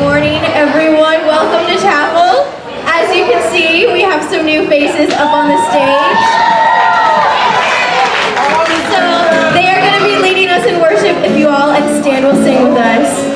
morning, everyone. Welcome to chapel. As you can see, we have some new faces up on the stage. So they are going to be leading us in worship. If you all and stand will sing with us.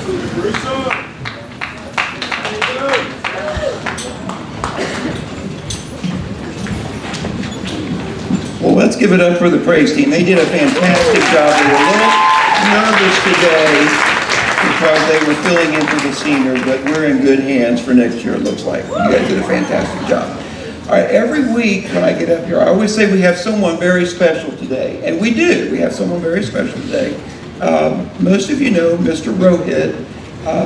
Well, let's give it up for the praise team. They did a fantastic job. They were a little nervous today because they were filling in for the seniors, but we're in good hands for next year, it looks like. You guys did a fantastic job. All right, every week when I get up here, I always say we have someone very special today. And we do. We have someone very special today. Most of you know Mr. Rohit,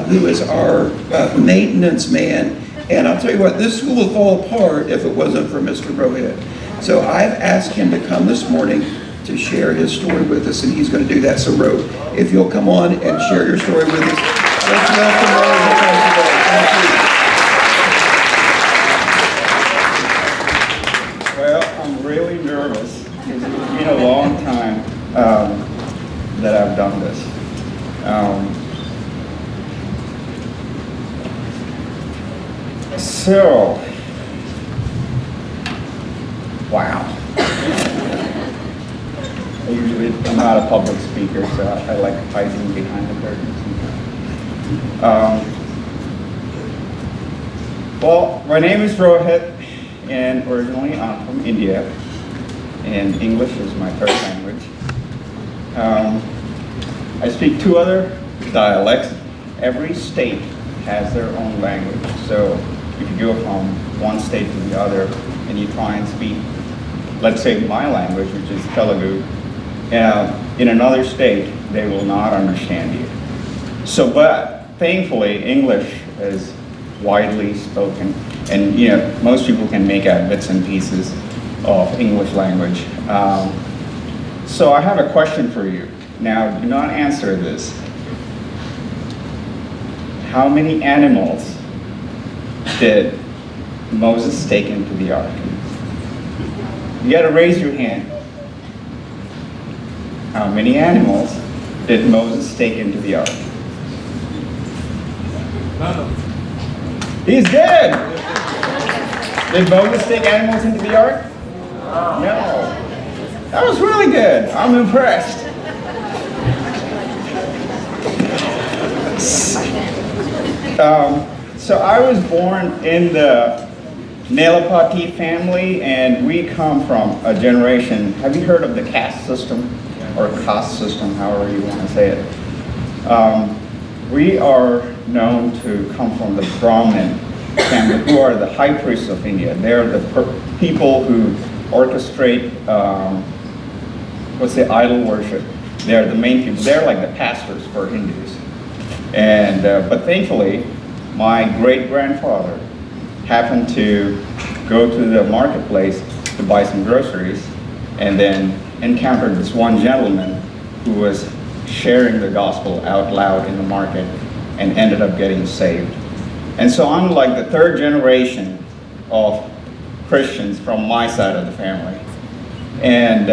who is our maintenance man. And I'll tell you what, this school would fall apart if it wasn't for Mr. Rohit. So I've asked him to come this morning to share his story with us, and he's going to do that. So Rohit, if you'll come on and share your story with us. Let's welcome Rohit today. Thank you. Well, I'm really nervous because it's been a long time that I've done this. Wow. I'm not a public speaker, so I like hiding behind the curtains. Well, my name is Rohit, and originally I'm from India, and English is my third language. I speak two other dialects. Every state has their own language, so if you go from one state to the other and you try and speak, let's say my language, which is Telugu, in another state, they will not understand you. So, but thankfully, English is widely spoken, and most people can make out bits and pieces of English language. So I have a question for you. Now, do not answer this. How many animals did Moses take into the ark? You gotta raise your hand. How many animals did Moses take into the ark? He's dead! Did Moses take animals into the ark? No. That was really good. I'm impressed. So I was born in the Nelapaty family, and we come from a generation. Have you heard of the caste system or caste system, however you want to say it? We are known to come from the Brahmin family, who are the high priests of India. They're the people who orchestrate, idol worship. They're the main people. They're like the pastors for Hindus. And but thankfully, my great-grandfather happened to go to the marketplace to buy some groceries, and then encountered this one gentleman who was sharing the gospel out loud in the market and ended up getting saved. And so I'm like the third generation of Christians from my side of the family. And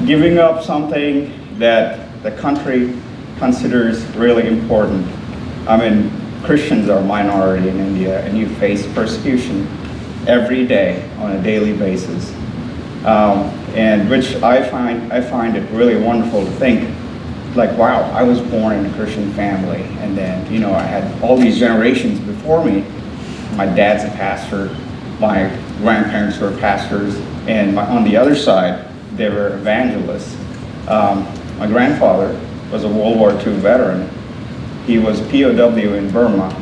giving up something that the country considers really important. I mean, Christians are a minority in India, and you face persecution every day on a daily basis. And which I find it really wonderful to think, like, wow, I was born in a Christian family, and then, I had all these generations before me. My dad's a pastor, my grandparents were pastors, and on the other side, they were evangelists. My grandfather was a World War II veteran. He was POW in Burma,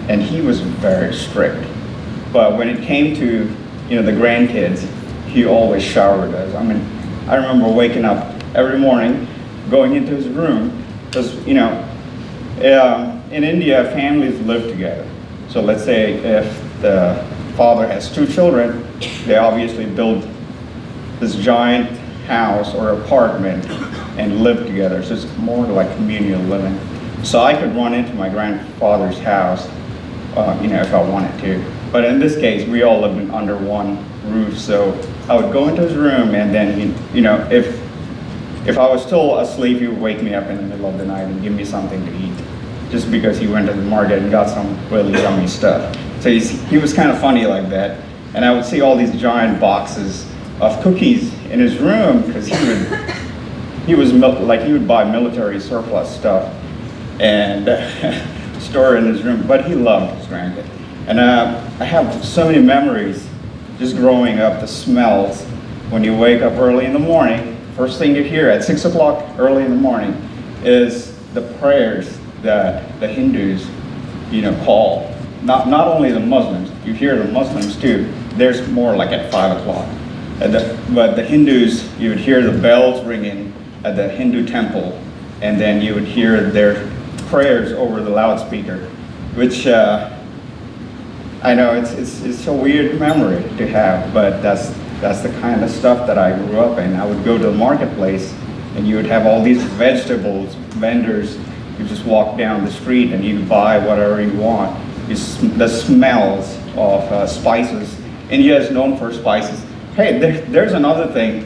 and he was very strict. But when it came to, the grandkids, he always showered us. I mean, I remember waking up every morning, going into his room, because, in India, families live together. So let's say if the father has two children, they obviously build this giant house or apartment and live together. So it's more like communal living. So I could run into my grandfather's house, if I wanted to. But in this case, we all lived under one roof. So I would go into his room, and then, if I was still asleep, he would wake me up in the middle of the night and give me something to eat, just because he went to the market and got some really yummy stuff. So he was kind of funny like that. And I would see all these giant boxes of cookies in his room, because he would buy military surplus stuff. and store in his room, but he loved his grandkid. And I have so many memories just growing up, the smells. When you wake up early in the morning, first thing you hear at 6 o'clock early in the morning is the prayers that the Hindus, call. Not only the Muslims, you hear the Muslims too. There's more like at 5 o'clock. But the Hindus, you would hear the bells ringing at the Hindu temple, and then you would hear their prayers over the loudspeaker, which I know it's a weird memory to have, but that's the kind of stuff that I grew up in. I would go to the marketplace, and you would have all these vegetables vendors. You just walk down the street and you buy whatever you want. The smells of spices. India is known for spices. Hey, there's another thing.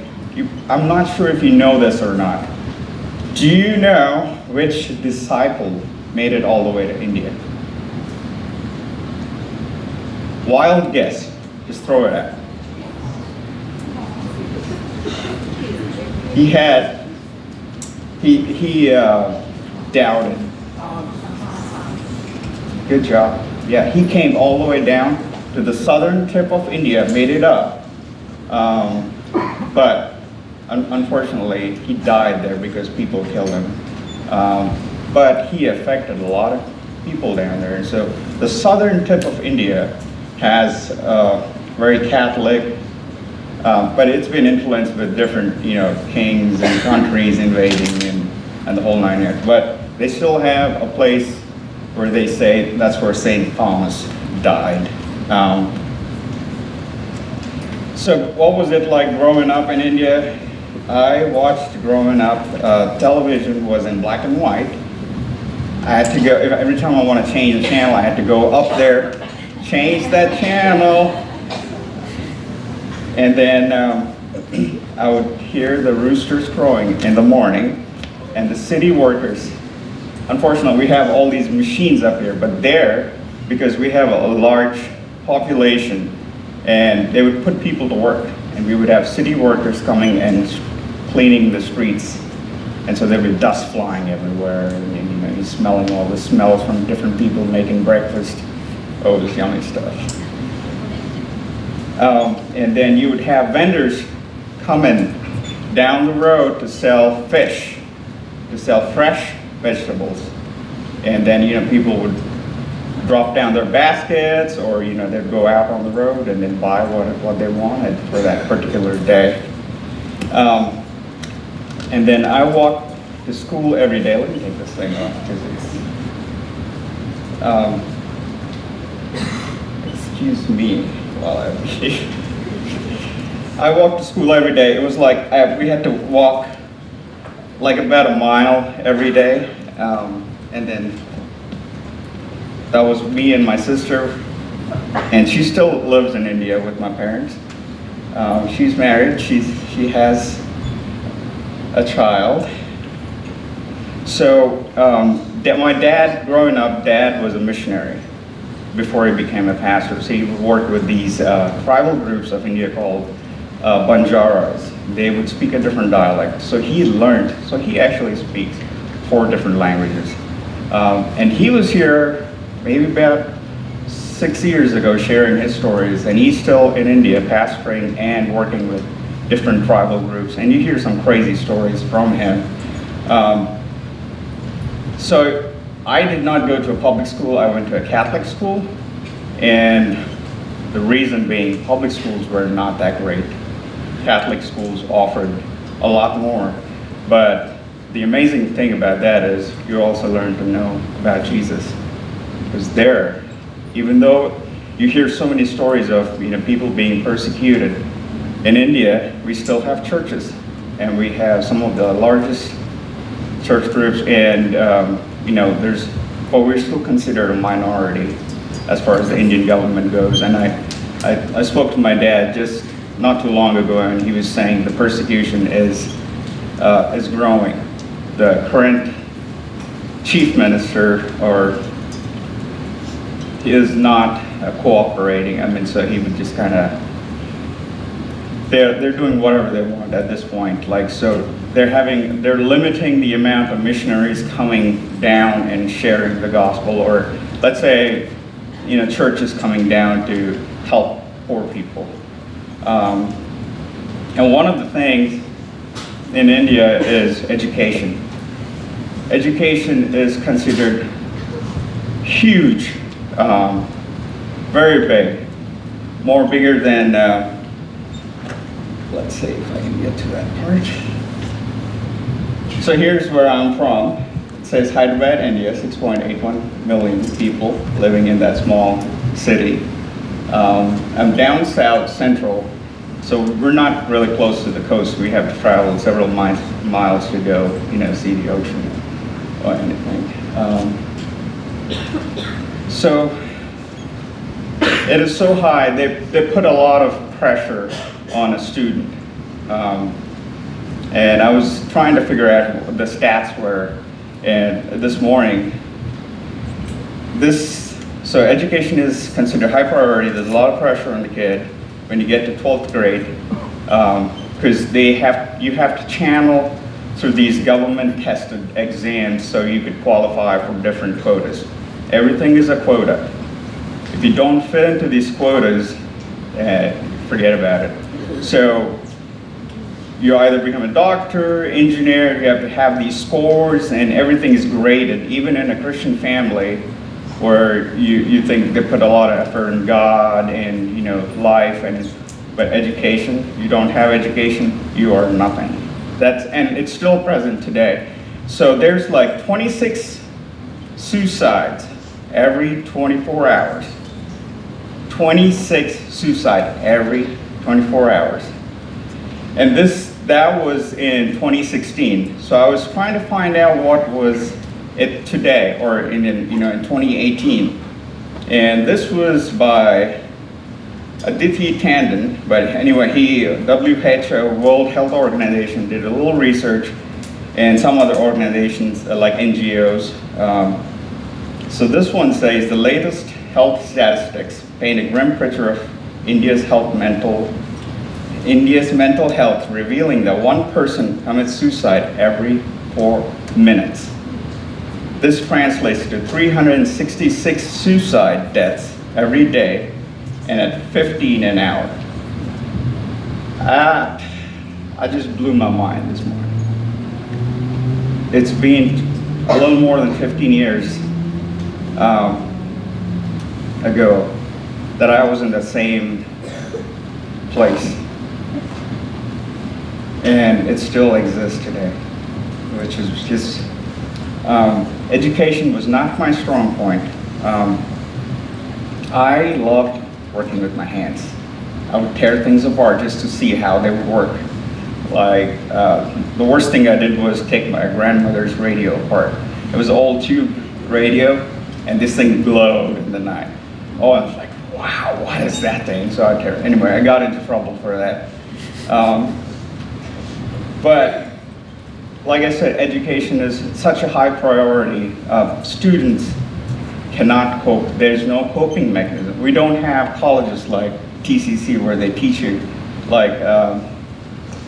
I'm not sure if you know this or not. Do you know which disciple made it all the way to India? Wild guess. Just throw it out. He doubted. Good job. Yeah, he came all the way down to the southern tip of India, made it up. But unfortunately, he died there because people killed him. But he affected a lot of people down there. And so the southern tip of India has very Catholic, but it's been influenced with different, kings and countries invading and the whole nine yards. But they still have a place where they say that's where St. Thomas died. So what was it like growing up in India? I watched growing up, television was in black and white. I had to go, every time I want to change the channel, I had to go up there, change that channel, and then I would hear the roosters crowing in the morning, and the city workers. Unfortunately, we have all these machines up here, but there, because we have a large population, and they would put people to work, and we would have city workers coming and cleaning the streets, and so there would be dust flying everywhere, and you're smelling all the smells from different people making breakfast. Oh, this yummy stuff. And then you would have vendors coming down the road to sell fish, to sell fresh vegetables, and then people would drop down their baskets, or they'd go out on the road and then buy what they wanted for that particular day. And then I walked to school every day. Let me take this thing off because excuse me while I walked to school every day. It was like we had to walk like about a mile every day, and then that was me and my sister, and she still lives in India with my parents. She's married. She has a child. So my dad, growing up, Dad was a missionary before he became a pastor. So he worked with these tribal groups of India called Banjaras. They would speak a different dialect. So he actually speaks 4 different languages. And he was here maybe about 6 years ago sharing his stories, and he's still in India pastoring and working with different tribal groups, and you hear some crazy stories from him. So I did not go to a public school. I went to a Catholic school, and the reason being public schools were not that great. Catholic schools offered a lot more, but the amazing thing about that is you also learn to know about Jesus. Because there, even though you hear so many stories of people being persecuted, in India we still have churches, and we have some of the largest church groups, and but we're still considered a minority as far as the Indian government goes. And I spoke to my dad just not too long ago, and he was saying the persecution is growing. The current chief minister is not cooperating. I mean, so he would just kind of, they're doing whatever they want at this point. Like, so they're limiting the amount of missionaries coming down and sharing the gospel, or let's say, church is coming down to help poor people. And one of the things in India is education. Education is considered huge, very big, more bigger than, let's see if I can get to that part. So here's where I'm from. It says Hyderabad, India, 6.81 million people living in that small city. I'm down south central, so we're not really close to the coast. We have to travel several miles to go, see the ocean or anything. So it is so high, they put a lot of pressure on a student. And I was trying to figure out what the stats were, and this morning, so education is considered high priority. There's a lot of pressure on the kid when you get to 12th grade, because you have to channel through these government-tested exams so you could qualify for different quotas. Everything is a quota. If you don't fit into these quotas, forget about it. So you either become a doctor, engineer, you have to have these scores, and everything is graded, even in a Christian family where you think they put a lot of effort in God and life, but education, you don't have education, you are nothing. And it's still present today. So there's like 26 suicides every 24 hours. 26 suicides every 24 hours. And that was in 2016. So I was trying to find out what was it today, or in 2018. And this was by Aditi Tandon, but anyway, WHO, World Health Organization, did a little research, and some other organizations like NGOs. So this one says the latest health statistics paint a grim picture of India's mental health, revealing that one person commits suicide every 4 minutes. This translates to 366 suicide deaths every day, and at 15 an hour. I just blew my mind this morning. It's been a little more than 15 years ago that I was in the same place. And it still exists today, which is just, education was not my strong point. I loved working with my hands. I would tear things apart just to see how they would work. Like, the worst thing I did was take my grandmother's radio apart. It was an old tube radio, and this thing glowed in the night. Oh, I was like, wow, what is that thing? So I tear it. Anyway, I got into trouble for that. But, like I said, education is such a high priority. Students cannot cope. There's no coping mechanism. We don't have colleges like TCC where they teach you, like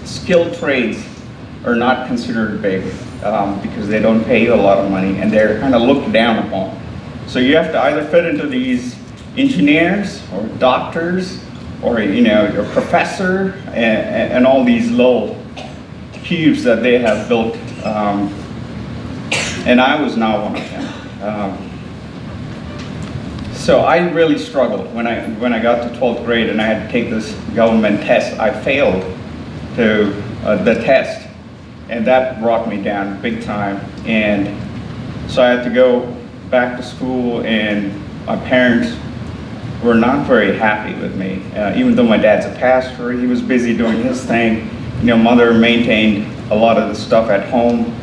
skilled trades are not considered big because they don't pay you a lot of money and they're kind of looked down upon. So you have to either fit into these engineers or doctors or your professor and all these little cubes that they have built. And I was not one of them. So I really struggled when I got to 12th grade and I had to take this government test. I failed to the test, and that brought me down big time. And so I had to go back to school, and my parents were not very happy with me. Even though my dad's a pastor, he was busy doing his thing. Mother maintained a lot of the stuff at home.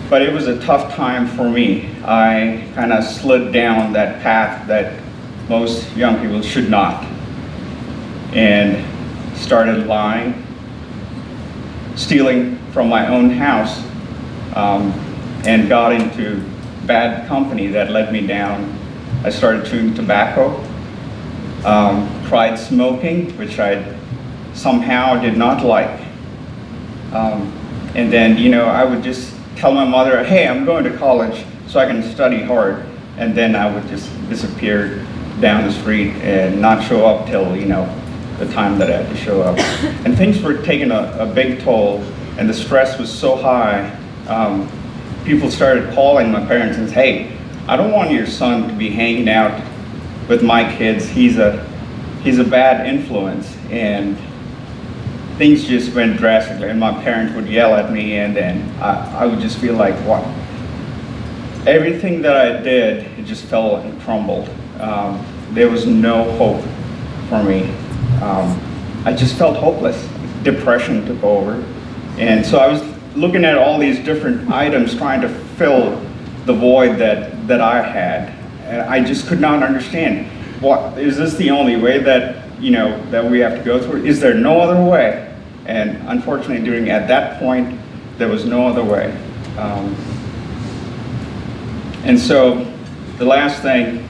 But it was a tough time for me. I kind of slid down that path that most young people should not, and started lying, stealing from my own house, and got into bad company that led me down. I started chewing tobacco, tried smoking, which I somehow did not like. And then, I would just tell my mother, hey, I'm going to college so I can study hard. And then I would just disappear down the street and not show up till, the time that I had to show up. And things were taking a big toll, and the stress was so high. People started calling my parents and said, hey, I don't want your son to be hanging out with my kids. He's a bad influence. And things just went drastically, and my parents would yell at me, and then I would just feel like, what? Everything that I did, it just fell and crumbled. There was no hope for me. I just felt hopeless. Depression took over. And so I was looking at all these different items trying to fill the void that I had. And I just could not understand. What, is this the only way that that we have to go through? Is there no other way? And unfortunately, at that point, there was no other way. And so the last thing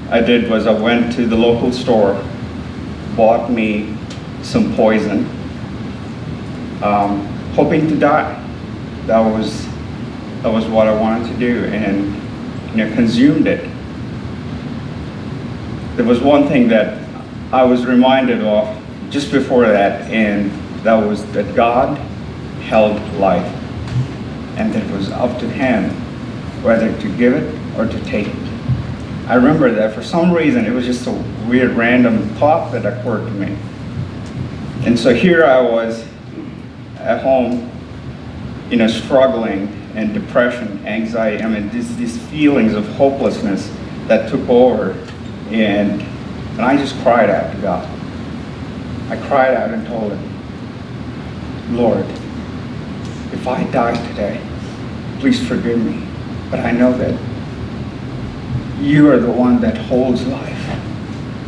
I did was I went to the local store, bought me some poison, hoping to die. That was what I wanted to do, and consumed it. There was one thing that I was reminded of just before that, and that was that God held life, and it was up to Him whether to give it or to take it. I remember that for some reason it was just a weird random thought that occurred to me. And so here I was at home, struggling, and depression, anxiety, these feelings of hopelessness that took over. And I just cried out to God. I cried out and told Him, Lord, if I die today, please forgive me. But I know that You are the one that holds life.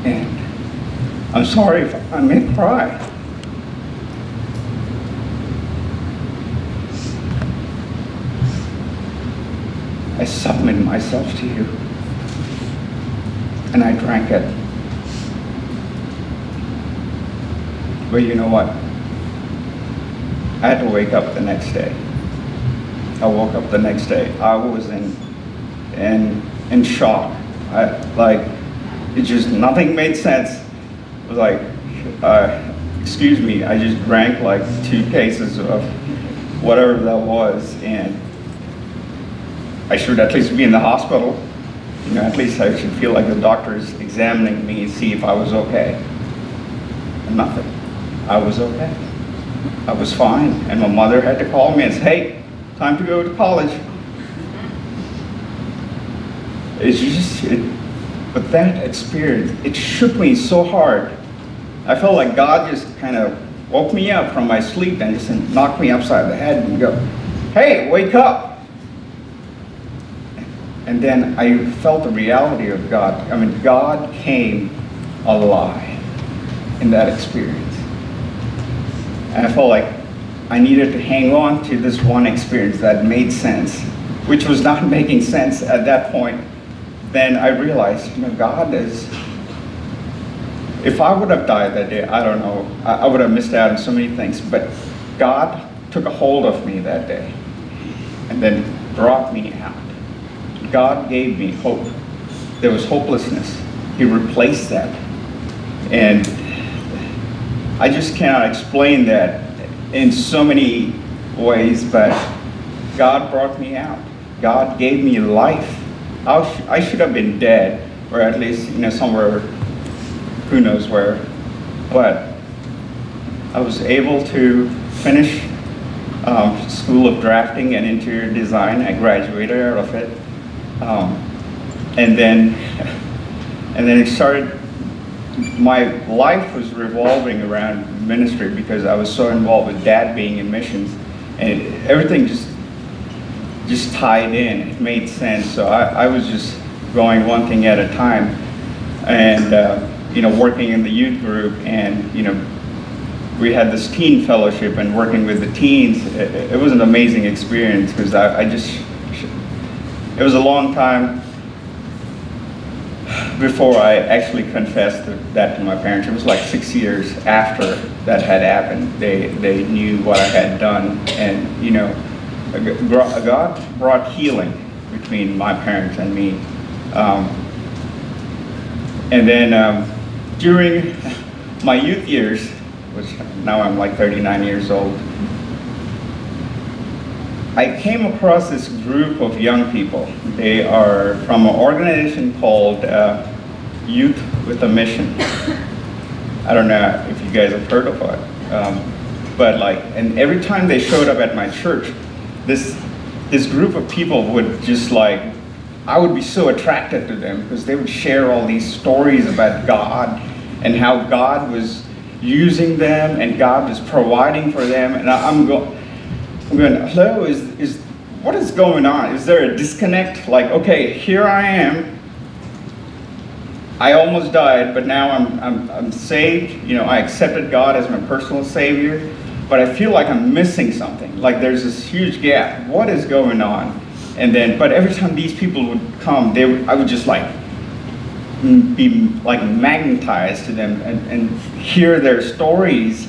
And I'm sorry if I may cry. I submit myself to You. And I drank it. But you know what? I had to wake up the next day. I woke up the next day. I was in shock. It just, nothing made sense. It was like, excuse me, I just drank like 2 cases of whatever that was, and I should at least be in the hospital. At least I should feel like the doctor's examining me and see if I was okay. And nothing. I was okay. I was fine. And my mother had to call me and say, hey, time to go to college. But that experience, it shook me so hard. I felt like God just kind of woke me up from my sleep and just knocked me upside the head and go, hey, wake up. And then I felt the reality of God. God came alive in that experience. And I felt like I needed to hang on to this one experience that made sense, which was not making sense at that point. Then I realized, God is, if I would have died that day, I don't know, I would have missed out on so many things, but God took a hold of me that day and then brought me out. God gave me hope. There was hopelessness. He replaced that. And I just cannot explain that in so many ways, but God brought me out. God gave me life. I should have been dead, or at least, somewhere, who knows where. But I was able to finish School of Drafting and Interior Design. I graduated out of it. And then it started, my life was revolving around ministry because I was so involved with Dad being in missions, and everything just tied in. It made sense. So I was just going one thing at a time, and working in the youth group, and we had this teen fellowship and working with the teens. It was an amazing experience because it was a long time before I actually confessed that to my parents. It was like 6 years after that had happened. They knew what I had done, and God brought healing between my parents and me. And then during my youth years, which now I'm like 39 years old, I came across this group of young people. They are from an organization called Youth with a Mission. I don't know if you guys have heard of it, and every time they showed up at my church, this group of people would just I would be so attracted to them because they would share all these stories about God and how God was using them and God was providing for them. And I'm going, hello, what is going on? Is there a disconnect? Okay, here I am. I almost died, but now I'm saved. I accepted God as my personal Savior, but I feel like I'm missing something. There's this huge gap. What is going on? But every time these people would come, I would just be magnetized to them and hear their stories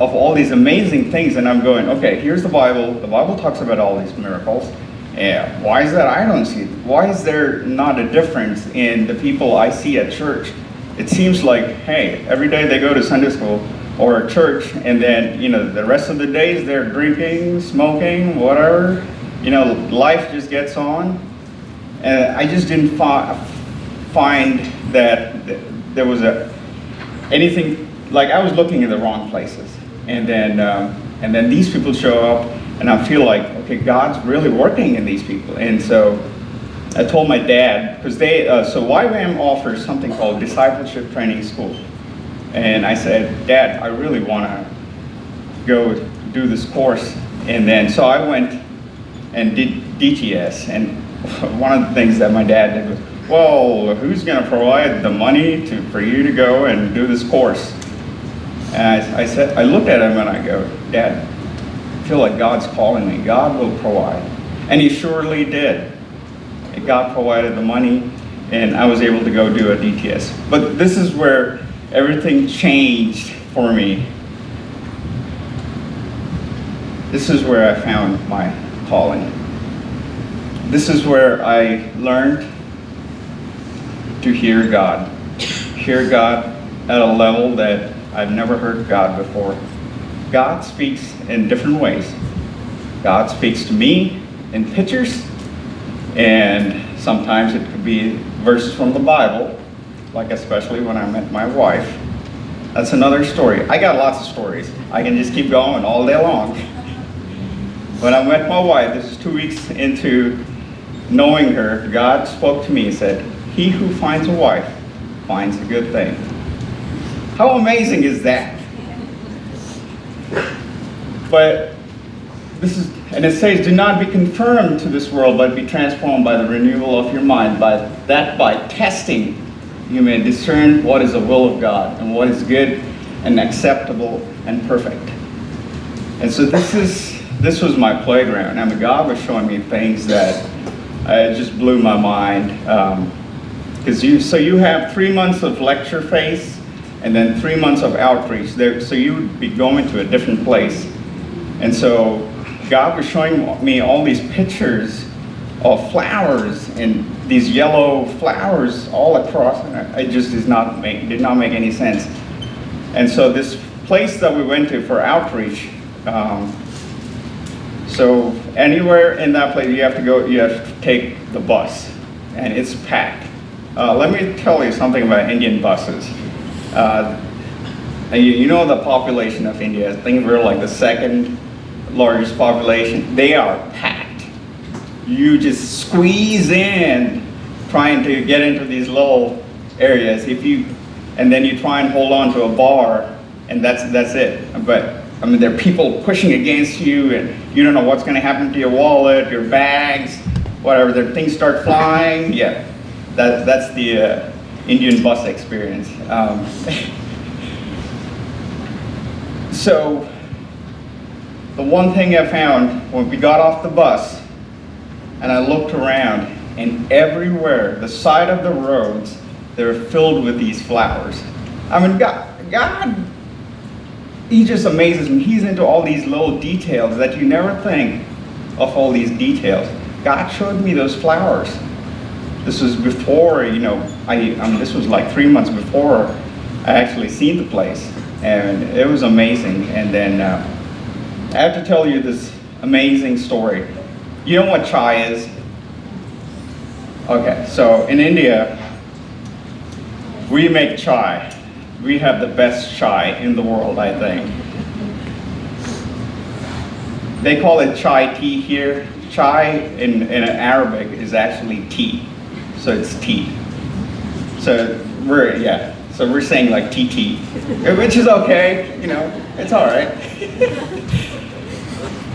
of all these amazing things. And I'm going, okay, here's the Bible. The Bible talks about all these miracles. Yeah, why is that I don't see it? Why is there not a difference in the people I see at church? It seems like, hey, every day they go to Sunday school or church, and then, the rest of the days they're drinking, smoking, whatever. Life just gets on. And I just didn't find that there was anything, I was looking in the wrong places. And then these people show up, and I feel like, okay, God's really working in these people. And so I told my dad, because so YWAM offers something called Discipleship Training School. And I said, Dad, I really want to go do this course. And then, so I went and did DTS. And one of the things that my dad did was, well, who's going to provide the money for you to go and do this course? And I looked at him and I go, Dad, I feel like God's calling me. God will provide. And he surely did. And God provided the money, and I was able to go do a DTS. But this is where everything changed for me. This is where I found my calling. This is where I learned to hear God. Hear God at a level that I've never heard God before. God speaks in different ways. God speaks to me in pictures, and sometimes it could be verses from the Bible, especially when I met my wife. That's another story. I got lots of stories. I can just keep going all day long. When I met my wife, this is 2 weeks into knowing her, God spoke to me and said, "He who finds a wife finds a good thing." How amazing is that? But and it says, "Do not be conformed to this world, but be transformed by the renewal of your mind. By testing, you may discern what is the will of God and what is good and acceptable and perfect." And so this was my playground. I mean, God was showing me things that it just blew my mind. Because you have 3 months of lecture phase, and then 3 months of outreach. So you would be going to a different place. And so God was showing me all these pictures of flowers and these yellow flowers all across, and it just did not make any sense. And so this place that we went to for outreach, so anywhere in that place you have to take the bus, and it's packed. Let me tell you something about Indian buses. You know the population of India. I think we're like the second largest population. They are packed. You just squeeze in trying to get into these little areas. And then you try and hold on to a bar, and that's it. But I mean, there are people pushing against you, and you don't know what's going to happen to your wallet, your bags, whatever. Things start flying. Yeah, that's the Indian bus experience. So the one thing I found when we got off the bus and I looked around, and everywhere, the side of the roads, they're filled with these flowers. I mean, God, He just amazes me. He's into all these little details that you never think of all these details. God showed me those flowers. This was before, this was like 3 months before I actually seen the place. And it was amazing. And then I have to tell you this amazing story. You know what chai is? Okay, so in India, we make chai. We have the best chai in the world, I think. They call it chai tea here. Chai in Arabic is actually tea. So it's tea. So we're saying like TT, which is okay, it's all right.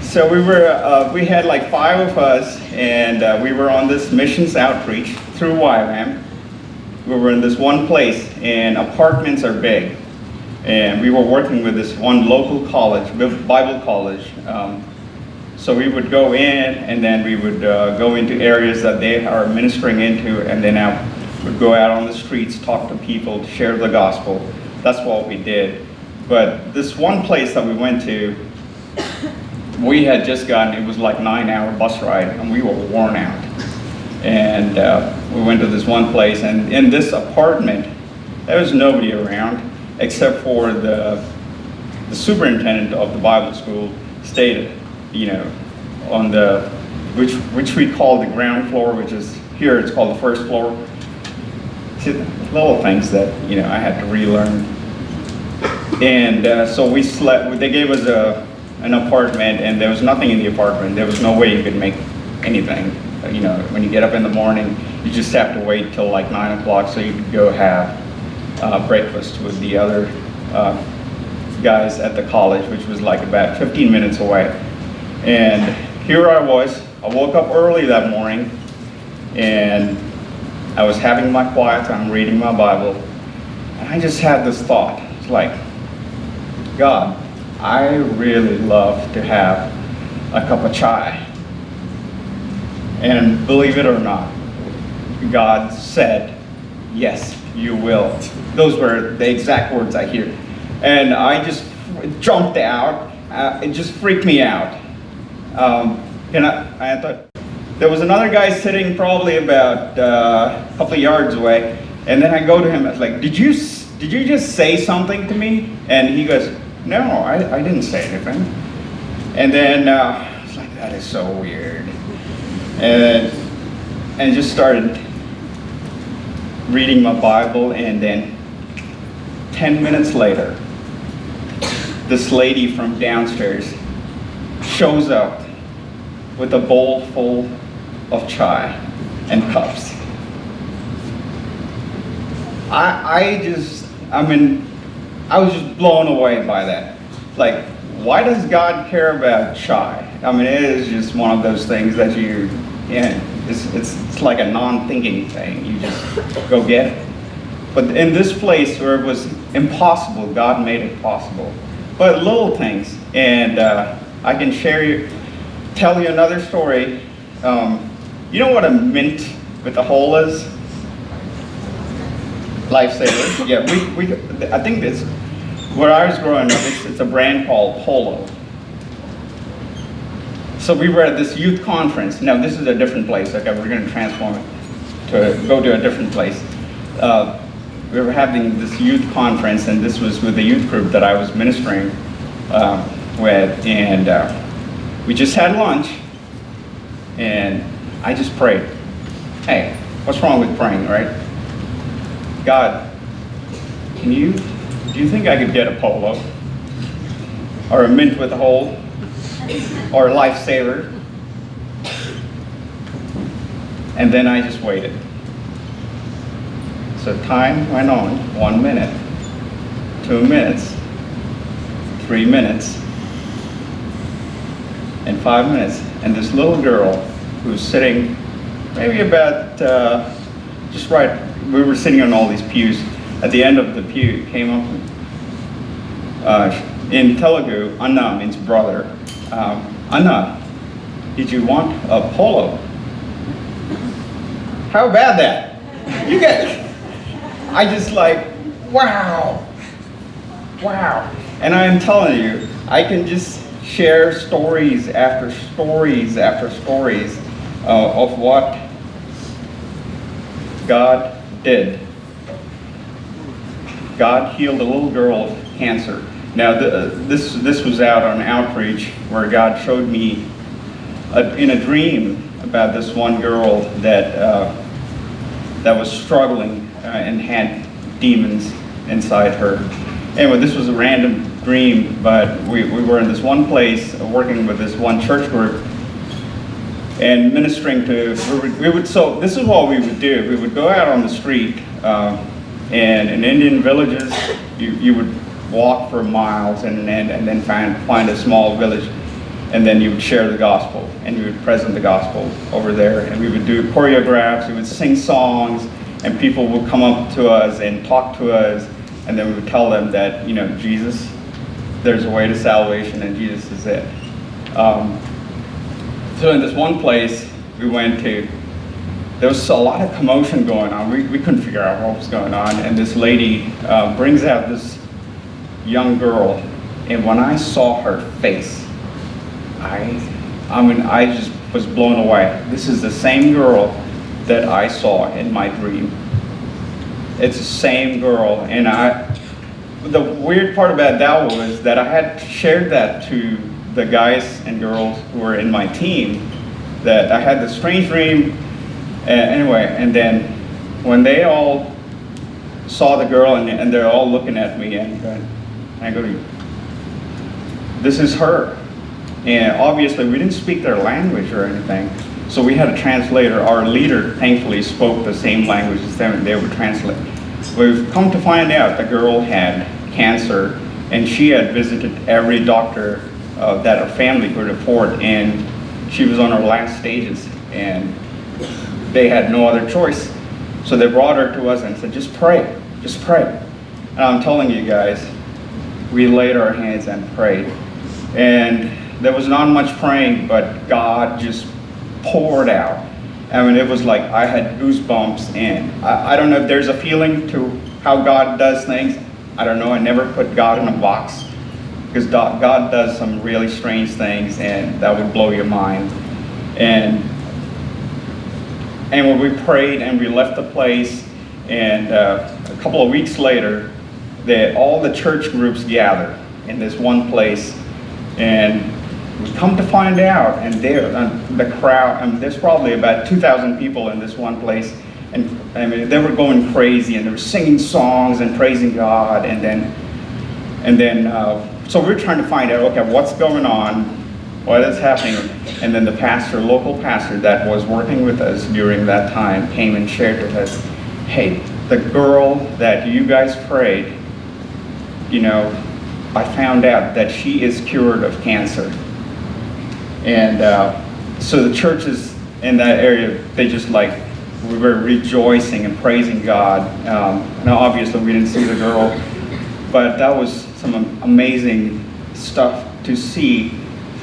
So we had like 5 of us, and we were on this missions outreach through YWAM. We were in this one place, and apartments are big. And we were working with this one local college, Bible college. So we would go in, and then we would go into areas that they are ministering into, and then would go out on the streets, talk to people, share the gospel. That's what we did. But this one place that we went to, we had just gotten, it was like 9-hour bus ride, and we were worn out. And we went to this one place, and in this apartment, there was nobody around except for the superintendent of the Bible school stayed, on the, which we call the ground floor, which is, here it's called the first floor. See, little things that, I had to relearn. And so we slept, they gave us an apartment, and there was nothing in the apartment. There was no way you could make anything. When you get up in the morning, you just have to wait till like 9 o'clock so you could go have breakfast with the other guys at the college, which was like about 15 minutes away. And here I was. I woke up early that morning, and I was having my quiet time, reading my Bible, and I just had this thought. It's like, God, I really love to have a cup of chai. And believe it or not, God said, yes, you will. Those were the exact words I hear. And I just jumped out. It just freaked me out. I thought, there was another guy sitting probably about a couple of yards away. And then I go to him, I was like, did you just say something to me? And he goes, no, I didn't say anything. And then I was like, that is so weird. And just started reading my Bible, and then 10 minutes later, this lady from downstairs shows up with a bowl full of chai and cups. I was just blown away by that. Like, why does God care about chai? I mean, it is just one of those things that it's like a non-thinking thing. You just go get it. But in this place where it was impossible, God made it possible. But little things, and I can tell you another story. You know what a mint with a hole is? Lifesaver. Yeah, I think it's, where I was growing up, it's a brand called Polo. So we were at this youth conference. Now this is a different place. Okay, we're going to transform it to go to a different place. We were having this youth conference, and this was with the youth group that I was ministering with, and we just had lunch, and I just prayed. Hey, what's wrong with praying, right? God, do you think I could get a Polo? Or a mint with a hole? Or a lifesaver? And then I just waited. So time went on, 1 minute, 2 minutes, 3 minutes, and 5 minutes. And this little girl who's sitting maybe about just right, we were sitting on all these pews. At the end of the pew came up, in Telugu, Anna means brother. Anna, did you want a Polo? How about that? You guys, I just like, wow. Wow. And I'm telling you, I can just share stories after stories after stories of what God did. God healed a little girl of cancer. Now, this was out on outreach where God showed me in a dream about this one girl that was struggling and had demons inside her. Anyway, this was a random dream, but we were in this one place working with this one church group and ministering to, so this is what we would do. We would go out on the street and in Indian villages, you would walk for miles and then find a small village, and then you would share the gospel and you would present the gospel over there, and we would do choreographs, we would sing songs, and people would come up to us and talk to us, and then we would tell them that, you know, Jesus, there's a way to salvation and Jesus is it. So in this one place we went to, there was a lot of commotion going on. We couldn't figure out what was going on, and this lady brings out this young girl, and when I saw her face, I just was blown away. This is the same girl that I saw in my dream. It's the same girl, and the weird part about that was that I had shared that to the guys and girls who were in my team, that I had this strange dream. Anyway, and then when they all saw the girl and they're all looking at me, and I go, this is her. And obviously we didn't speak their language or anything, so we had a translator. Our leader thankfully spoke the same language as them, and they would translate. We've come to find out the girl had cancer, and she had visited every doctor that her family could afford, and she was on her last stages, and they had no other choice. So they brought her to us and said, just pray, just pray. And I'm telling you guys, we laid our hands and prayed. And there was not much praying, but God just poured out. I mean, it was like I had goosebumps, and I don't know if there's a feeling to how God does things. I don't know, I never put God in a box, because God does some really strange things, and that would blow your mind. And when we prayed and we left the place, and a couple of weeks later, all the church groups gathered in this one place, and we come to find out, and the crowd, there's probably about 2,000 people in this one place, and I mean, they were going crazy, and they were singing songs and praising God, and then so we're trying to find out, okay, what's going on, what is happening, and then the local pastor that was working with us during that time came and shared with us, hey, the girl that you guys prayed, you know, I found out that she is cured of cancer. And so the churches in that area, we were rejoicing and praising God. Now obviously we didn't see the girl, but that was some amazing stuff to see,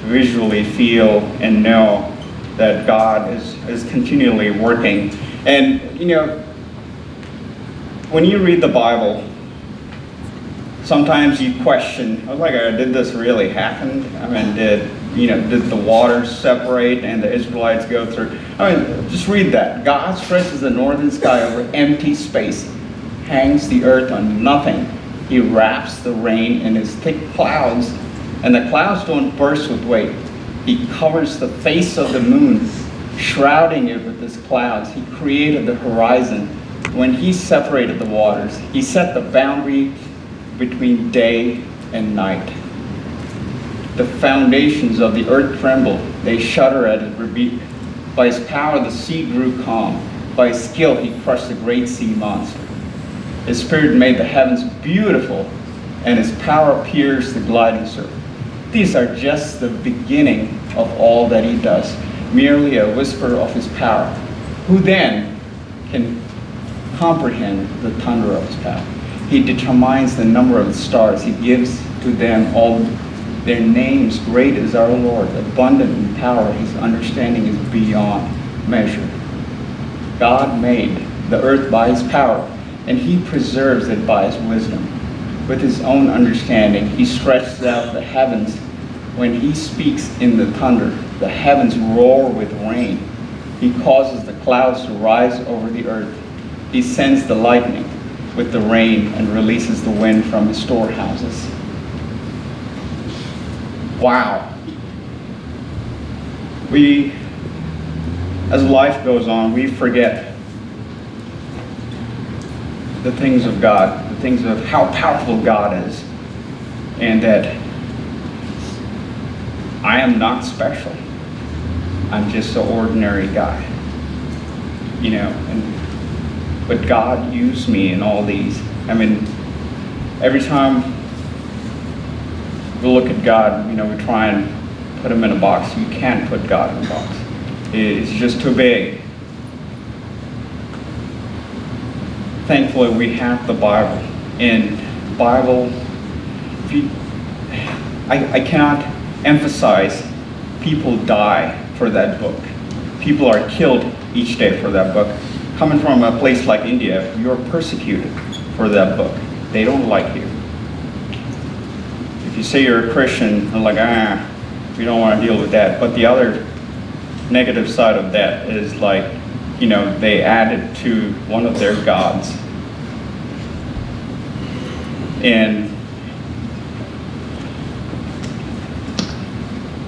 visually feel, and know that God is continually working. And you know, when you read the Bible, sometimes you question, did this really happen? I mean, did the waters separate and the Israelites go through? I mean, just read that. God stretches the northern sky over empty space, hangs the earth on nothing. He wraps the rain in his thick clouds, and the clouds don't burst with weight. He covers the face of the moon, shrouding it with his clouds. He created the horizon. When he separated the waters, he set the boundary between day and night. The foundations of the earth tremble. They shudder at his rebuke. By his power the sea grew calm. By his skill he crushed the great sea monster. His spirit made the heavens beautiful, and his power pierced the gliding surf. These are just the beginning of all that he does, merely a whisper of his power. Who then can comprehend the thunder of his power? He determines the number of the stars. He gives to them all their names. Great is our Lord, abundant in power. His understanding is beyond measure. God made the earth by his power, and he preserves it by his wisdom. With his own understanding, he stretches out the heavens. When he speaks in the thunder, the heavens roar with rain. He causes the clouds to rise over the earth. He sends the lightning with the rain and releases the wind from his storehouses. Wow. As life goes on, we forget the things of God, the things of how powerful God is, and that I am not special. I'm just an ordinary guy, but God used me in all these. Every time we look at God, we try and put him in a box. You can't put God in a box. It's just too big. Thankfully, we have the Bible. And Bible, I cannot emphasize, people die for that book. People are killed each day for that book. Coming from a place like India, you're persecuted for that book. They don't like you. If you say you're a Christian, they're like, we don't want to deal with that. But the other negative side of that is they added to one of their gods. And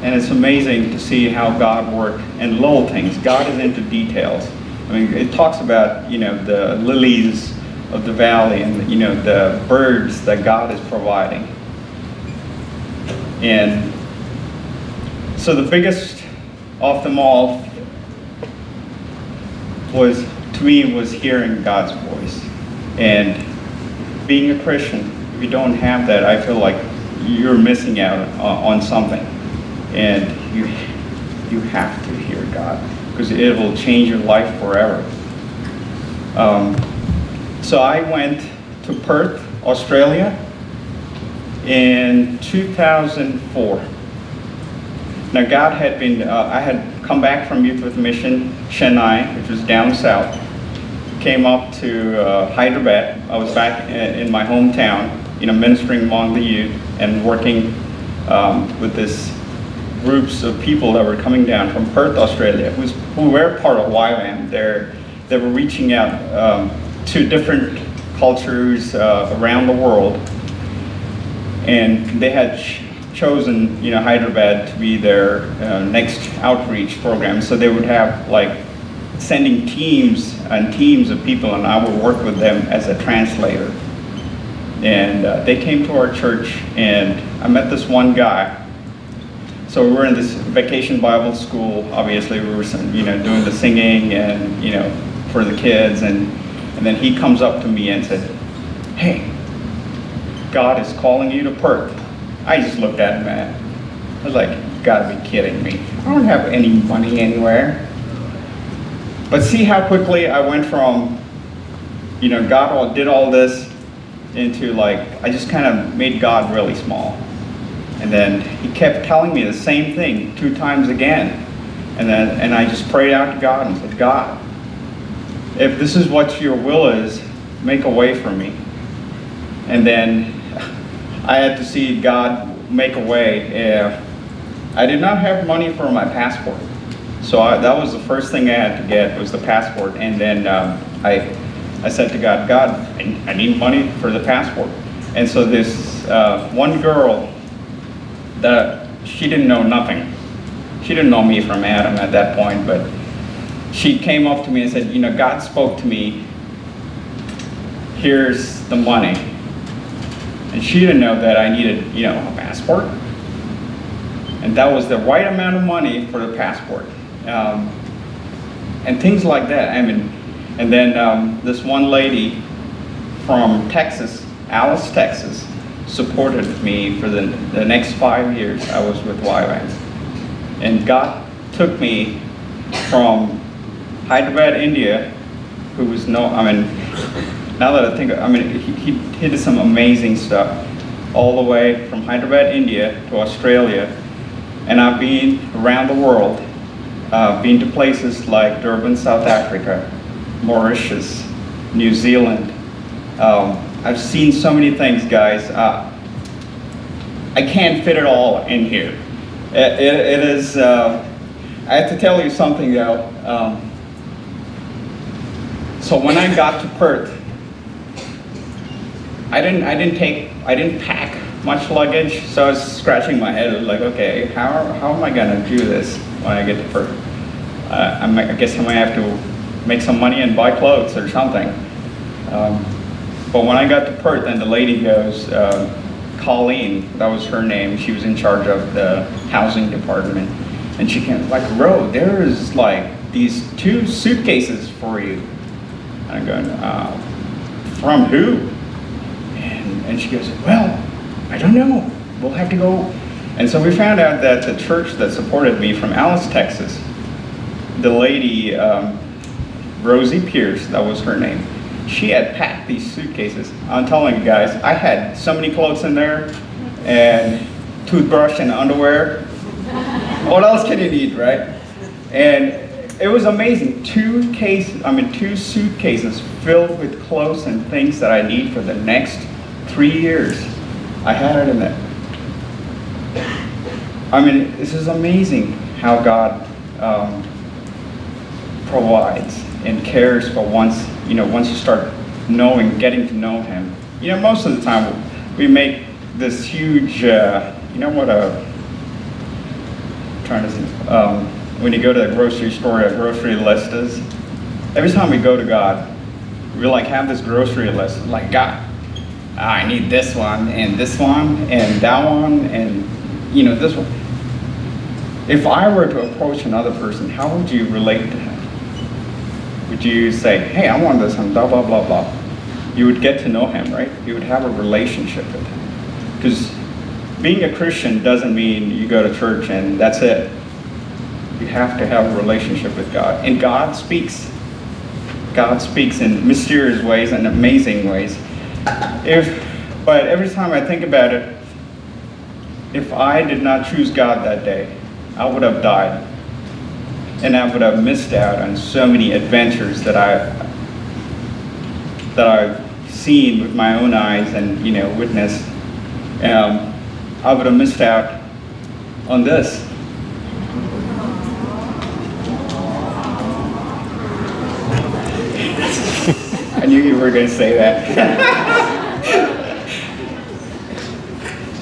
it's amazing to see how God works in little things. God is into details. It talks about, the lilies of the valley and, the birds that God is providing. And so the biggest of them all was hearing God's voice. And being a Christian, if you don't have that, I feel like you're missing out on something. And you have to hear God, because it will change your life forever. So I went to Perth, Australia in 2004. Now God had been, I had come back from Youth with Mission, Chennai, which was down south, came up to Hyderabad. I was back in my hometown, ministering among the youth and working with this groups of people that were coming down from Perth, Australia, who were part of YWAM. They were reaching out to different cultures around the world, and they had chosen, Hyderabad to be their next outreach program. So they would have sending teams and teams of people, and I would work with them as a translator. And they came to our church, and I met this one guy. So we were in this vacation Bible school. Obviously, we were, doing the singing and, for the kids. And then he comes up to me and said, "Hey, God is calling you to Perth." I just looked at him and I was like, "You gotta be kidding me. I don't have any money anywhere." But see how quickly I went from, God did all this into I just kind of made God really small. And then he kept telling me the same thing 2 times again. And I just prayed out to God and said, "God, if this is what your will is, make a way for me." And then I had to see God make a way. I did not have money for my passport. So that was the first thing I had to get, was the passport. And then I said to God, "God, I need money for the passport." And so this one girl, that she didn't know nothing. She didn't know me from Adam at that point, but she came up to me and said, "God spoke to me. Here's the money." And she didn't know that I needed, a passport. And that was the right amount of money for the passport. And things like that. And then this one lady from Texas, Alice, Texas, supported me for the next 5 years I was with YWAM. And God took me from Hyderabad, India, who was now that I think, he did some amazing stuff, all the way from Hyderabad, India to Australia. And I've been around the world, been to places like Durban, South Africa, Mauritius, New Zealand. I've seen so many things, guys. I can't fit it all in here. It is, I have to tell you something though. So when I got to Perth, I didn't pack much luggage, so I was scratching my head like, okay, how am I gonna do this when I get to Perth? I guess I might have to make some money and buy clothes or something. But when I got to Perth, and the lady goes, Colleen, that was her name, she was in charge of the housing department, and she came like, Ro, there is like these 2 suitcases for you. And I'm going, from who? And she goes, well, I don't know, we'll have to go. And so we found out that the church that supported me from Alice, Texas, the lady, Rosie Pierce, that was her name, she had packed these suitcases. I'm telling you guys, I had so many clothes in there, and toothbrush and underwear. What else can you need, right? And it was amazing. 2 suitcases filled with clothes and things that I need for the next 3 years. I had it in there. I mean, this is amazing how God provides and cares for once you start getting to know Him. Most of the time we make this huge, when you go to the grocery store, a grocery list is, every time we go to God, we have this grocery list, like, God, I need this one, and that one, and this one. If I were to approach another person, how would you relate to him? Would you say, hey, I want this, and blah, blah, blah, blah. You would get to know him, right? You would have a relationship with him. Because being a Christian doesn't mean you go to church and that's it. You have to have a relationship with God. And God speaks. God speaks in mysterious ways and amazing ways. But every time I think about it, if I did not choose God that day, I would have died. And I would have missed out on so many adventures that I've seen with my own eyes and witnessed. I would have missed out on this. I knew you were going to say that.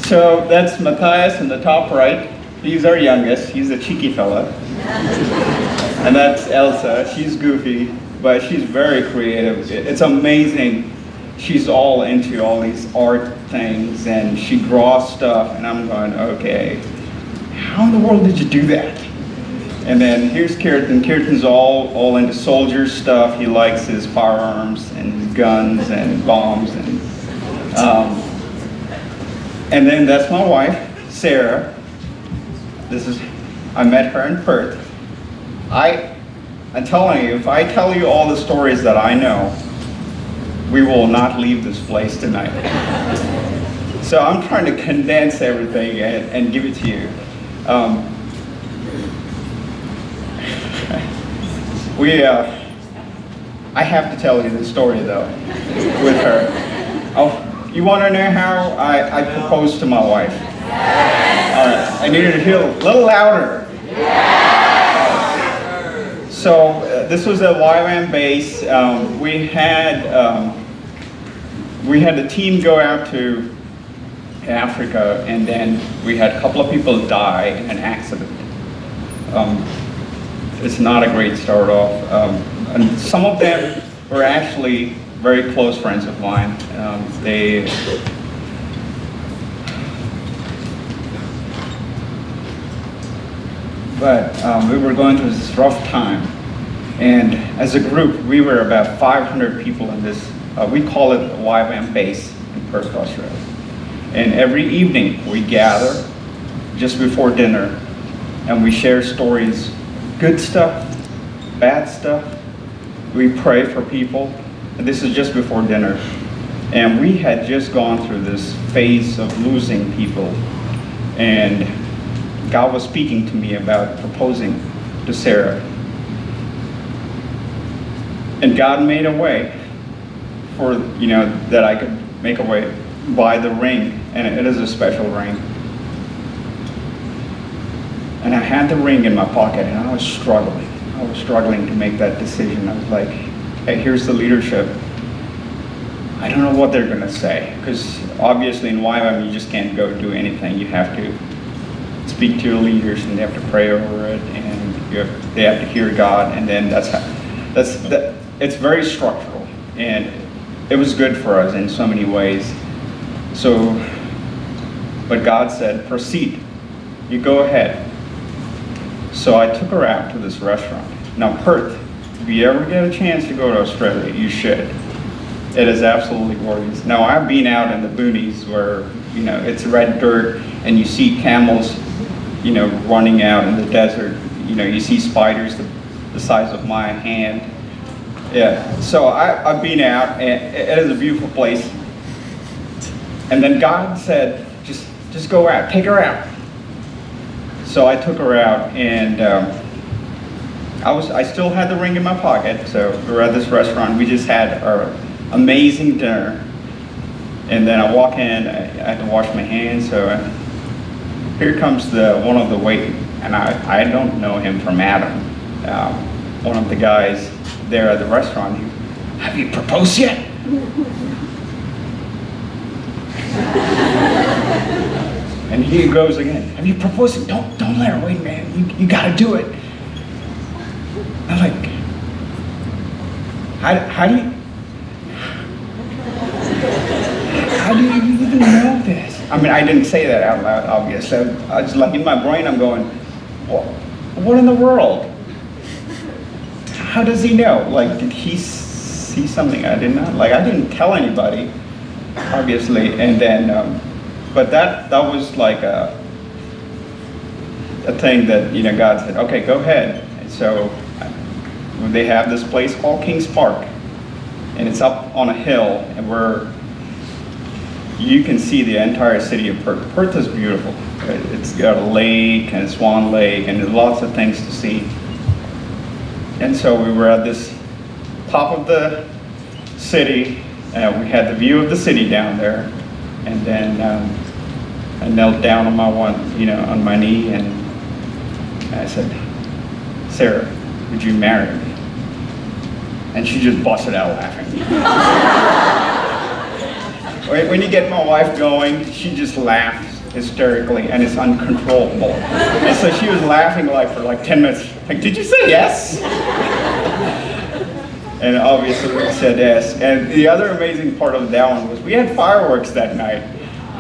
So that's Matthias in the top right. He's our youngest. He's a cheeky fella. And that's Elsa. She's goofy, but she's very creative. It's amazing. She's all into all these art things, and she draws stuff, and I'm going, okay, how in the world did you do that? And then here's Kirtan. Kirtan's all into soldier stuff. He likes his firearms and his guns and bombs. And then that's my wife, Sarah. I met her in Perth. I'm telling you, if I tell you all the stories that I know, we will not leave this place tonight. So I'm trying to condense everything and give it to you. I have to tell you the story though, with her. Oh, you want to know how I proposed to my wife? Yes. All right, I needed to hear a little louder. Yes. So this was a YWAM base. We had the team go out to Africa, and then we had a couple of people die in an accident. It's not a great start off. And some of them were actually very close friends of mine. But we were going through this rough time. And as a group, we were about 500 people in this, we call it a YWAM base in Perth, Australia. And every evening we gather just before dinner and we share stories, good stuff, bad stuff. We pray for people. And this is just before dinner. And we had just gone through this phase of losing people. And God was speaking to me about proposing to Sarah. And God made a way for, that I could make a way by the ring, and it is a special ring. And I had the ring in my pocket, and I was struggling. I was struggling to make that decision. I was like, hey, here's the leadership. I don't know what they're going to say, because obviously in YWAM you just can't go do anything. You have to speak to your leaders, and they have to pray over it, and they have to hear God, and then it's very structural, and it was good for us in so many ways. So, but God said, proceed. You go ahead. So I took her out to this restaurant. Now Perth, if you ever get a chance to go to Australia, you should. It is absolutely gorgeous. Now I've been out in the boonies where, it's red dirt and you see camels, running out in the desert. You see spiders the size of my hand. Yeah, so I've been out, and it is a beautiful place. And then God said, just go out, take her out. So I took her out, and I still had the ring in my pocket. So we were at this restaurant. We just had our amazing dinner, and then I walk in. I had to wash my hands. So here comes one of the wait, and I don't know him from Adam. One of the guys there at the restaurant. Have you proposed yet? And he goes again. Have you proposed? Don't let her wait, man. You got to do it. I'm like, how do you even know this? I mean, I didn't say that out loud, obviously. I was like, in my brain, I'm going, what in the world? How does he know? Like, did he see something I did not? Like, I didn't tell anybody, obviously. And then, but that was like a thing that, God said, okay, go ahead. And so they have this place called Kings Park, and it's up on a hill, and you can see the entire city of Perth. Perth is beautiful. It's got a lake and a Swan Lake, and there's lots of things to see. And so we were at this top of the city, and we had the view of the city down there. And then I knelt down on on my knee, and I said, Sarah, would you marry me? And she just busted out laughing. When you get my wife going, she just laughs hysterically, and it's uncontrollable. And so she was laughing for 10 minutes. Like, did you say yes? And obviously we said yes. And the other amazing part of that one was we had fireworks that night.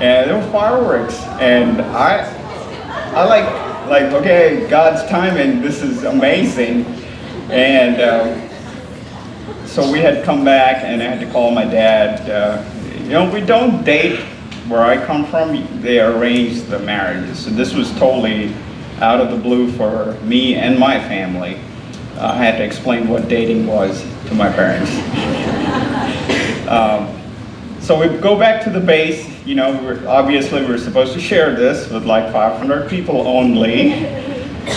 And there were fireworks. And I like, okay, God's timing, this is amazing. And so we had come back, and I had to call my dad. We don't date. Where I come from, they arranged the marriages. So this was totally out of the blue for me and my family. I had to explain what dating was to my parents. So we go back to the base. Obviously we're supposed to share this with 500 people only.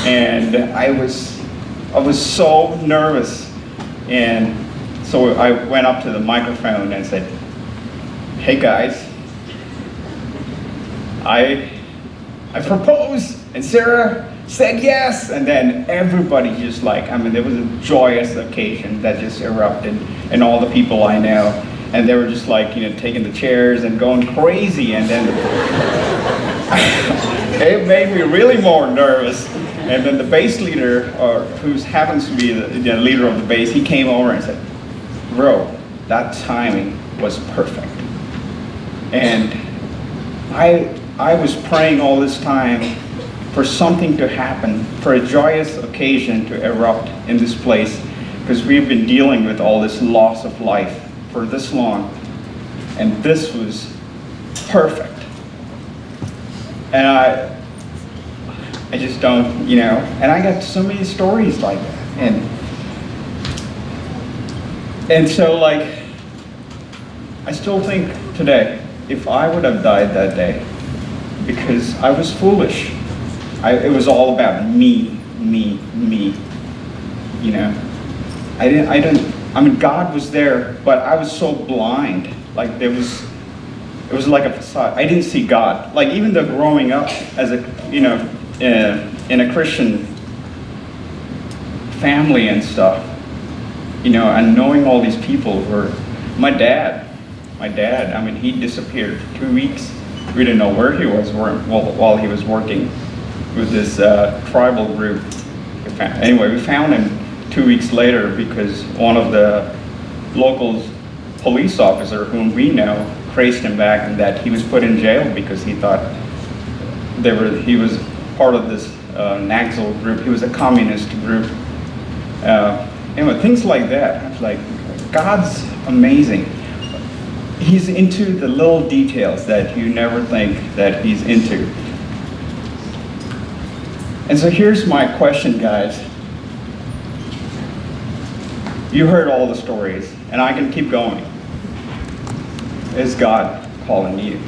And I was so nervous. And so I went up to the microphone and said, hey guys, I proposed, and Sarah said yes, and then everybody just there was a joyous occasion that just erupted, and all the people I know, and they were just taking the chairs and going crazy, and then it made me really more nervous. And then the base leader, who happens to be the leader of the base, he came over and said, bro, that timing was perfect. And I was praying all this time for something to happen, for a joyous occasion to erupt in this place, because we've been dealing with all this loss of life for this long, and this was perfect. And I just don't, and I got so many stories like that, and so I still think today, if I would have died that day, because I was foolish. It was all about me. I'm I mean, God was there, but I was so blind. Like it was like a facade. I didn't see God. Like even though growing up as a, in a Christian family and stuff, and knowing all these people were, my dad, I mean, he disappeared for 2 weeks. We didn't know where he was while he was working with this tribal group. Anyway, we found him 2 weeks later because one of the local police officer whom we know traced him back, and that he was put in jail because he thought he was part of this Naxal group. He was a communist group. Anyway, things like that. I was like, God's amazing. He's into the little details that you never think that he's into. And so here's my question, guys. You heard all the stories, and I can keep going. Is God calling you?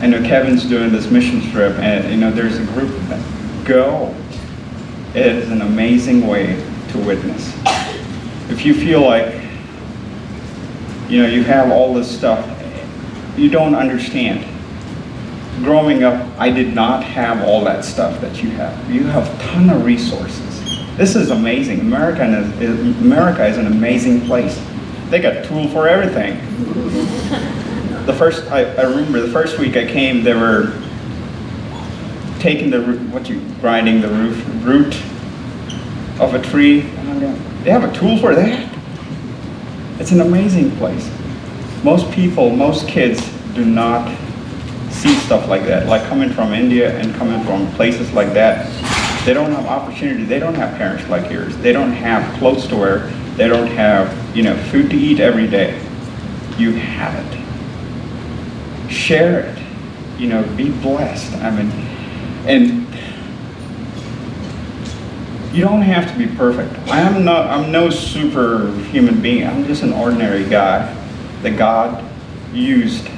I know Kevin's doing this mission trip, and there's a group of them. Go. It is an amazing way to witness. If you feel like, you have all this stuff, you don't understand. Growing up, I did not have all that stuff that you have. You have a ton of resources. This is amazing. America is an amazing place. They got a tool for everything. I remember the first week I came, they were taking grinding the root of a tree. They have a tool for that. It's an amazing place. Most kids do not see stuff like that. Like coming from India and coming from places like that, they don't have opportunity. They don't have parents like yours. They don't have clothes to wear. They don't have, food to eat every day. You have it. Share it. Be blessed. And you don't have to be perfect. I'm no superhuman being. I'm just an ordinary guy that God used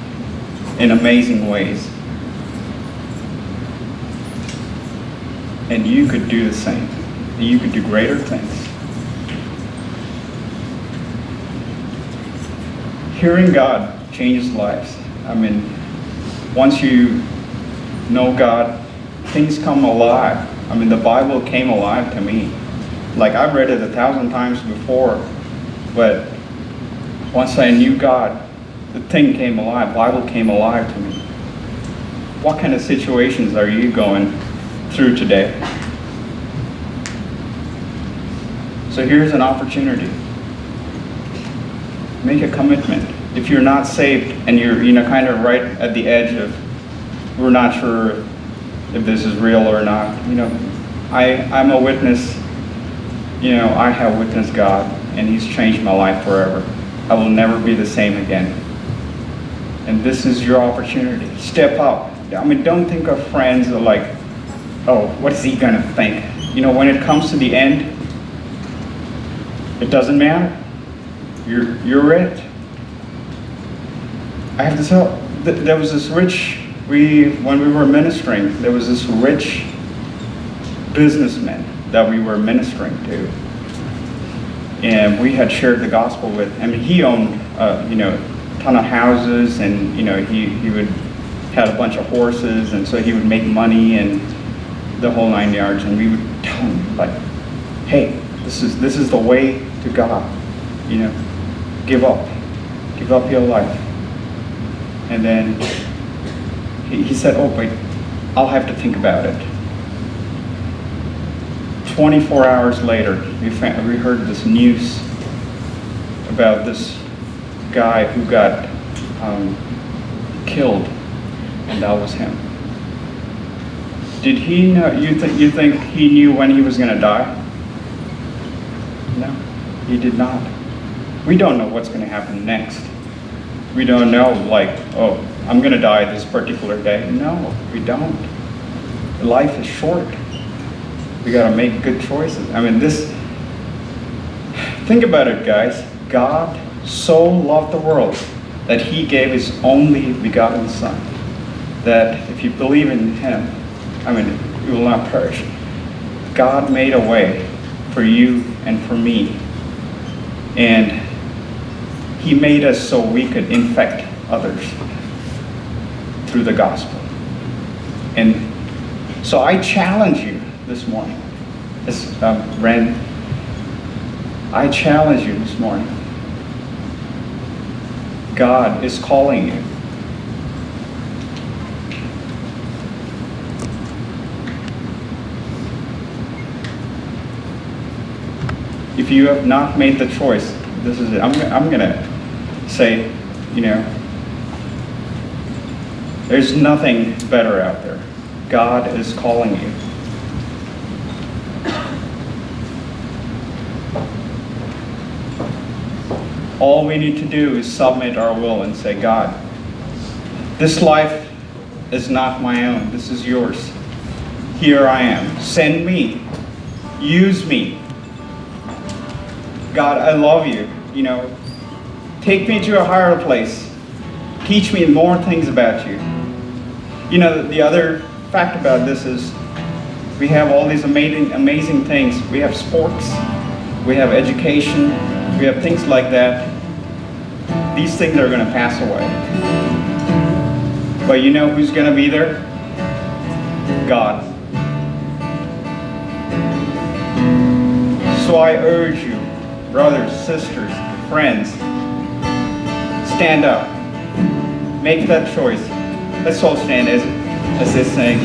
in amazing ways. And you could do the same. You could do greater things. Hearing God changes lives. Once you know God, things come alive. The Bible came alive to me. Like I've read it 1,000 times before, but once I knew God, the thing came alive. Bible came alive to me. What kind of situations are you going through today? So here's an opportunity. Make a commitment. If you're not saved and you're kind of right at the edge of, we're not sure if this is real or not, I'm a witness. I have witnessed God, and He's changed my life forever. I will never be the same again. And this is your opportunity. Step up. Don't think of friends are like, oh, what is he gonna think? When it comes to the end, it doesn't matter. You're it. I have to tell, there was this when we were ministering, there was this rich businessman that we were ministering to. And we had shared the gospel with, he owned, a ton of houses, and, he would had a bunch of horses, and so he would make money and the whole 9 yards. And we would tell him, like, hey, this is the way to God. Give up your life. And then he said, oh, wait, I'll have to think about it. 24 hours later, we heard this news about this guy who got killed, and that was him. Did he know? You think he knew when he was going to die? No, he did not. We don't know what's going to happen next. We don't know, like, oh, I'm going to die this particular day. No, we don't. Life is short. We got to make good choices. Think about it, guys. God so loved the world that He gave His only begotten Son, that if you believe in Him, you will not perish. God made a way for you and for me And He made us so we could infect others through the gospel. And so I challenge you this morning, Ren, I challenge you this morning. God is calling you. If you have not made the choice, this is it. I'm gonna say, there's nothing better out there. God is calling you. All we need to do is submit our will and say, God, this life is not my own. This is yours. Here I am. Send me. Use me. God, I love you. Take me to a higher place. Teach me more things about you. The other fact about this is we have all these amazing things. We have sports. We have education. We have things like that. These things are going to pass away. But you know who's going to be there? God. So I urge you, brothers, sisters, friends, stand up. Make that choice. Let's all stand as they sing.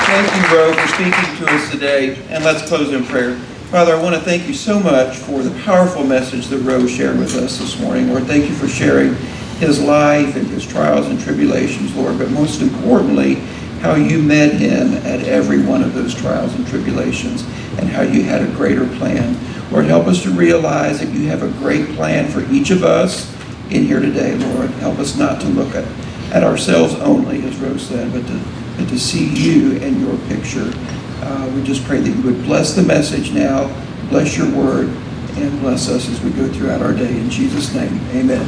Thank you, Ro, for speaking to us today. And let's close in prayer. Father, I want to thank you so much for the powerful message that Ro shared with us this morning. Lord, thank you for sharing his life and his trials and tribulations, Lord, but most importantly, how you met him at every one of those trials and tribulations and how you had a greater plan. Lord, help us to realize that you have a great plan for each of us in here today, Lord. Help us not to look at ourselves only, as Rose said, but to see you and your picture. We just pray that you would bless the message now, bless your word, and bless us as we go throughout our day. In Jesus' name, amen.